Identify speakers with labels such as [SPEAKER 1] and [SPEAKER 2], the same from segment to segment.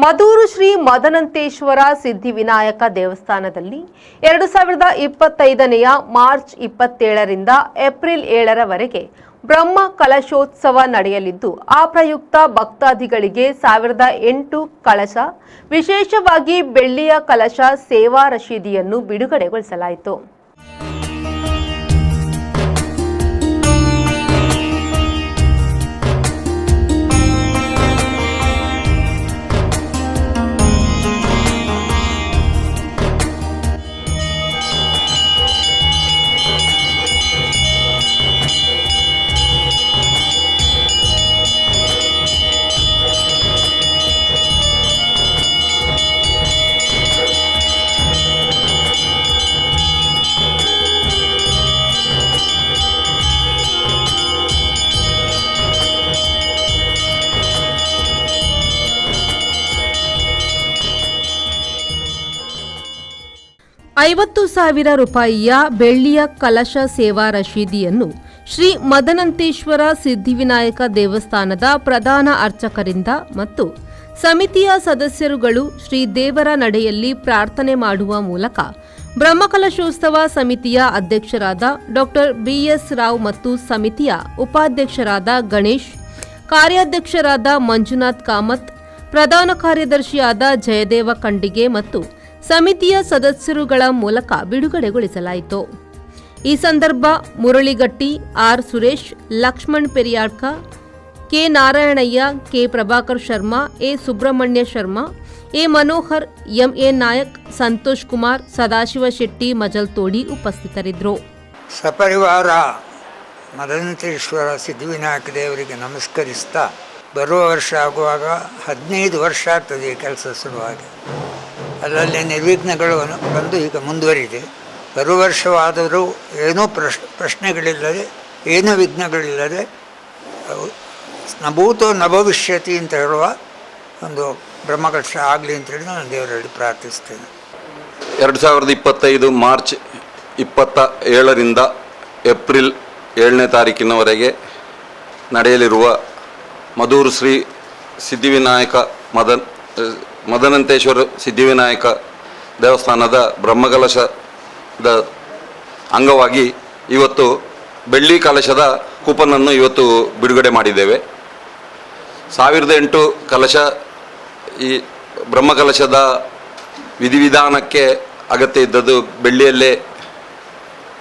[SPEAKER 1] ಮದೂರು ಶ್ರೀ ಮದನಂತೇಶ್ವರ ಸಿದ್ಧಿವಿನಾಯಕ ದೇವಸ್ಥಾನದಲ್ಲಿ 2025ನೇಯ March 27ರಿಂದ April 7ರವರೆಗೆ ಬ್ರಹ್ಮ ಕಲಶೋತ್ಸವ ನಡೆಯಲಿದ್ದು, ಆ ಪ್ರಯುಕ್ತ ಭಕ್ತಾದಿಗಳಿಗೆ 1008 ಕಳಶ, ವಿಶೇಷವಾಗಿ ಬೆಳ್ಳಿಯ ಕಲಶ ಸೇವಾ ರಶೀದಿಯನ್ನು ಬಿಡುಗಡೆಗೊಳಿಸಲಾಯಿತು. ₹50,000 ಬೆಳ್ಳಿಯ ಕಲಶ ಸೇವಾ ರಶೀದಿಯನ್ನು ಶ್ರೀ ಮದನಂತೇಶ್ವರ ಸಿದ್ಧಿವಿನಾಯಕ ದೇವಸ್ಥಾನದ ಪ್ರಧಾನ ಅರ್ಚಕರಿಂದ ಮತ್ತು ಸಮಿತಿಯ ಸದಸ್ಯರುಗಳು ಶ್ರೀ ದೇವರ ನಡೆಯಲ್ಲಿ ಪ್ರಾರ್ಥನೆ ಮಾಡುವ ಮೂಲಕ ಬ್ರಹ್ಮಕಲಶೋತ್ಸವ ಸಮಿತಿಯ ಅಧ್ಯಕ್ಷರಾದ ಡಾ BS ರಾವ್ ಮತ್ತು ಸಮಿತಿಯ ಉಪಾಧ್ಯಕ್ಷರಾದ ಗಣೇಶ್, ಕಾರ್ಯಾಧ್ಯಕ್ಷರಾದ ಮಂಜುನಾಥ್ ಕಾಮತ್, ಪ್ರಧಾನ ಕಾರ್ಯದರ್ಶಿಯಾದ ಜಯದೇವ ಖಂಡಿಗೆ ಮತ್ತು ಸಮಿತಿಯ ಸದಸ್ಯರುಗಳ ಮೂಲಕ ಬಿಡುಗಡೆಗೊಳಿಸಲಾಯಿತು. ಈ ಸಂದರ್ಭ Muraligatti, R Suresh, Lakshman Periyadka, K Narayanaiah, K Prabhakar Sharma, A Subrahmanya Sharma, A Manohar, M A Nayak, Santosh Kumar, Sadashiva Shetty Majaltodi ಉಪಸ್ಥಿತರಿದ್ದರು.
[SPEAKER 2] ಸಪರಿವಾರ ಮದನಂತೇಶ್ವರ ಸಿದ್ಧಿವಿನಾಯಕ ದೇವರಿಗೆ ನಮಸ್ಕರಿಸ್ತಾ, ಬರುವ ವರ್ಷ ಆಗುವಾಗ 15 ವರ್ಷ ಆಗ್ತದೆ ಈ ಕೆಲಸ ಶುರುವಾಗಿ. ಅಲ್ಲಲ್ಲಿ ನಿರ್ವಿಘ್ನಗಳು ಬಂದು ಈಗ ಮುಂದುವರಿದೆ. ಬರುವ ವರ್ಷವಾದರೂ ಏನೂ ಪ್ರಶ್ನೆಗಳಿಲ್ಲದೆ, ಏನೂ ವಿಘ್ನಗಳಿಲ್ಲದೆ ನಭೂತೋ ನಭವಿಷ್ಯತಿ ಅಂತ ಹೇಳುವ ಒಂದು ಬ್ರಹ್ಮಕಲಶ ಆಗಲಿ ಅಂತೇಳಿ ನಾನು ದೇವರಲ್ಲಿ ಪ್ರಾರ್ಥಿಸ್ತೇನೆ.
[SPEAKER 3] 2025 ಮಾರ್ಚ್ 27ರಿಂದ ಏಪ್ರಿಲ್ 7ನೇ ತಾರೀಕಿನವರೆಗೆ ನಡೆಯಲಿರುವ ಮದೂರು ಶ್ರೀ ಸಿದ್ಧಿವಿನಾಯಕ ಮದನಂತೇಶ್ವರ ಸಿದ್ಧಿವಿನಾಯಕ ದೇವಸ್ಥಾನದ ಬ್ರಹ್ಮಕಲಶದ ಅಂಗವಾಗಿ ಇವತ್ತು ಬೆಳ್ಳಿ ಕಲಶದ ಕೂಪನನ್ನು ಇವತ್ತು ಬಿಡುಗಡೆ ಮಾಡಿದ್ದೇವೆ. 1008 ಕಲಶ ಈ ಬ್ರಹ್ಮಕಲಶದ ವಿಧಿವಿಧಾನಕ್ಕೆ ಅಗತ್ಯ ಇದ್ದದ್ದು ಬೆಳ್ಳಿಯಲ್ಲೇ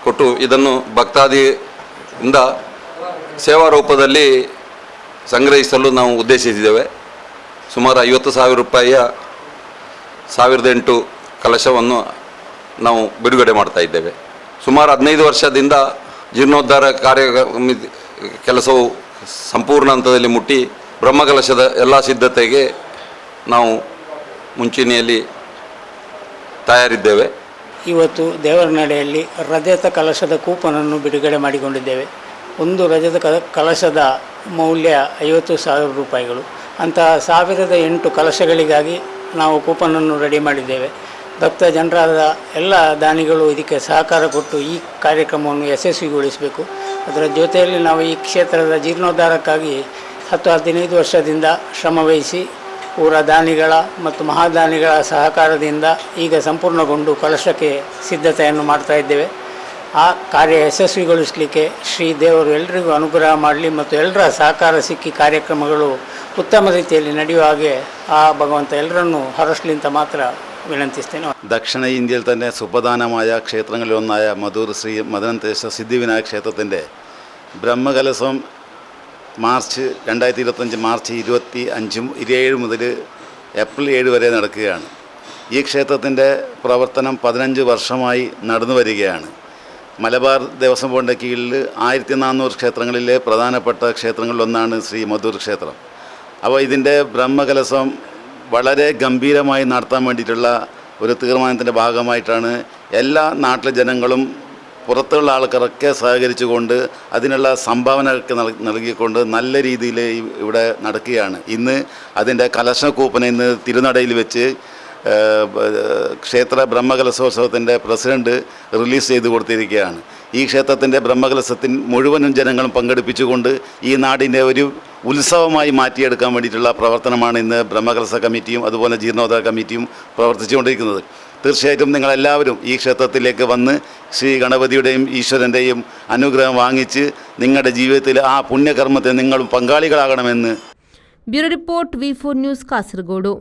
[SPEAKER 3] ಕೊಟ್ಟು ಇದನ್ನು ಭಕ್ತಾದಿಯಿಂದ ಸೇವಾ ರೂಪದಲ್ಲಿ ಸಂಗ್ರಹಿಸಲು ನಾವು ಉದ್ದೇಶಿಸಿದ್ದೇವೆ. ಸುಮಾರು ₹50,000 1008 ಕಲಶವನ್ನು ನಾವು ಬಿಡುಗಡೆ ಮಾಡ್ತಾ ಇದ್ದೇವೆ. ಸುಮಾರು 15 ವರ್ಷದಿಂದ ಜೀರ್ಣೋದ್ಧಾರ ಕೆಲಸವು ಸಂಪೂರ್ಣ ಹಂತದಲ್ಲಿ ಮುಟ್ಟಿ ಬ್ರಹ್ಮಕಲಶದ ಎಲ್ಲ ಸಿದ್ಧತೆಗೆ ನಾವು ಮುಂಚೂಣಿಯಲ್ಲಿ ತಯಾರಿದ್ದೇವೆ.
[SPEAKER 4] ಇವತ್ತು ದೇವರ ನಡೆಯಲ್ಲಿ ರಜತ ಕಲಶದ ಕೂಪನನ್ನು ಬಿಡುಗಡೆ ಮಾಡಿಕೊಂಡಿದ್ದೇವೆ. ಒಂದು ರಜತ ಕಲಶದ ಮೌಲ್ಯ ₹50,000. ಅಂತಹ 1008 ಕಲಶಗಳಿಗಾಗಿ ನಾವು ಕೂಪನನ್ನು ರೆಡಿ ಮಾಡಿದ್ದೇವೆ. ಭಕ್ತ ಜನರಾದ ಎಲ್ಲ ದಾನಿಗಳು ಇದಕ್ಕೆ ಸಹಕಾರ ಕೊಟ್ಟು ಈ ಕಾರ್ಯಕ್ರಮವನ್ನು ಯಶಸ್ವಿಗೊಳಿಸಬೇಕು. ಅದರ ಜೊತೆಯಲ್ಲಿ ನಾವು ಈ ಕ್ಷೇತ್ರದ ಜೀರ್ಣೋದ್ಧಾರಕ್ಕಾಗಿ 10-15 ವರ್ಷದಿಂದ ಶ್ರಮವಹಿಸಿ ಊರ ದಾನಿಗಳ ಮತ್ತು ಮಹಾದಾನಿಗಳ ಸಹಕಾರದಿಂದ ಈಗ ಸಂಪೂರ್ಣಗೊಂಡು ಕಲಶಕ್ಕೆ ಸಿದ್ಧತೆಯನ್ನು ಮಾಡ್ತಾ ಇದ್ದೇವೆ. ಆ ಕಾರ್ಯ ಯಶಸ್ವಿಗೊಳಿಸಲಿಕ್ಕೆ ಶ್ರೀ ದೇವರು ಎಲ್ಲರಿಗೂ ಅನುಗ್ರಹ ಮಾಡಲಿ ಮತ್ತು ಎಲ್ಲರ ಸಹಕಾರ ಸಿಕ್ಕಿ ಕಾರ್ಯಕ್ರಮಗಳು ಉತ್ತಮ ರೀತಿಯಲ್ಲಿ ನಡೆಯುವ ಹಾಗೆ ആ ഭഗವಂತ ಎಲ್ಲರನ್ನೂ ഹരശ്ലിന്ത മാത്ര വിനന്തിಸ್ತೇನೆ.
[SPEAKER 5] ദക്ഷിണ ഇന്ത്യയിൽ തന്നെ സുപ്രധാനമായ ക്ഷേത്രങ്ങളിലൊന്നായ മദൂർ ശ്രീ മദനന്തേശ്വര സിദ്ധിവിനായക ക്ഷേത്രത്തിൻ്റെ ബ്രഹ്മകലശം മാർച്ച് 2025 മാർച്ച് 27 മുതൽ ഏപ്രിൽ 7 വരെ നടക്കുകയാണ്. ഈ ക്ഷേത്രത്തിൻ്റെ പ്രവർത്തനം 15 വർഷമായി നടന്നു വരികയാണ്. മലബാർ ദേവസ്വം ബോർഡിൻ്റെ കീഴിൽ 1400 ക്ഷേത്രങ്ങളിലെ പ്രധാനപ്പെട്ട ക്ഷേത്രങ്ങളിലൊന്നാണ് ശ്രീ മദൂർ ക്ഷേത്രം. അപ്പോൾ ഇതിൻ്റെ ബ്രഹ്മകലശം വളരെ ഗംഭീരമായി നടത്താൻ വേണ്ടിയിട്ടുള്ള ഒരു തീരുമാനത്തിൻ്റെ ഭാഗമായിട്ടാണ് എല്ലാ നാട്ടിലെ ജനങ്ങളും പുറത്തുള്ള ആൾക്കാരൊക്കെ സഹകരിച്ചുകൊണ്ട് അതിനുള്ള സംഭാവനയൊക്കെ നൽകിക്കൊണ്ട് നല്ല രീതിയിൽ ഇവിടെ നടക്കുകയാണ്. ഇന്ന് അതിൻ്റെ കലശ കൂപ്പന ഇന്ന് തിരുനടയിൽ വെച്ച് ക്ഷേത്ര ബ്രഹ്മകലശോത്സവത്തിൻ്റെ പ്രസിഡന്റ് റിലീസ് ചെയ്ത് കൊടുത്തിരിക്കുകയാണ്. ഈ ക്ഷേത്രത്തിൻ്റെ ബ്രഹ്മകലശത്തിൽ മുഴുവനും ജനങ്ങളും പങ്കെടുപ്പിച്ചുകൊണ്ട് ഈ നാടിൻ്റെ ഒരു ഉത്സവമായി മാറ്റിയെടുക്കാൻ വേണ്ടിയിട്ടുള്ള പ്രവർത്തനമാണ് ഇന്ന് ബ്രഹ്മകലശ കമ്മിറ്റിയും അതുപോലെ ജീർണോദ്ധാര കമ്മിറ്റിയും പ്രവർത്തിച്ചുകൊണ്ടിരിക്കുന്നത്. തീർച്ചയായിട്ടും നിങ്ങളെല്ലാവരും ഈ ക്ഷേത്രത്തിലേക്ക് വന്ന് ശ്രീ ഗണപതിയുടെയും ഈശ്വരൻ്റെയും അനുഗ്രഹം വാങ്ങിച്ച് നിങ്ങളുടെ ജീവിതത്തിൽ ആ പുണ്യകർമ്മത്തിൽ നിങ്ങളും പങ്കാളികളാകണമെന്ന്.
[SPEAKER 1] Bureau report V4 news Kasaragod.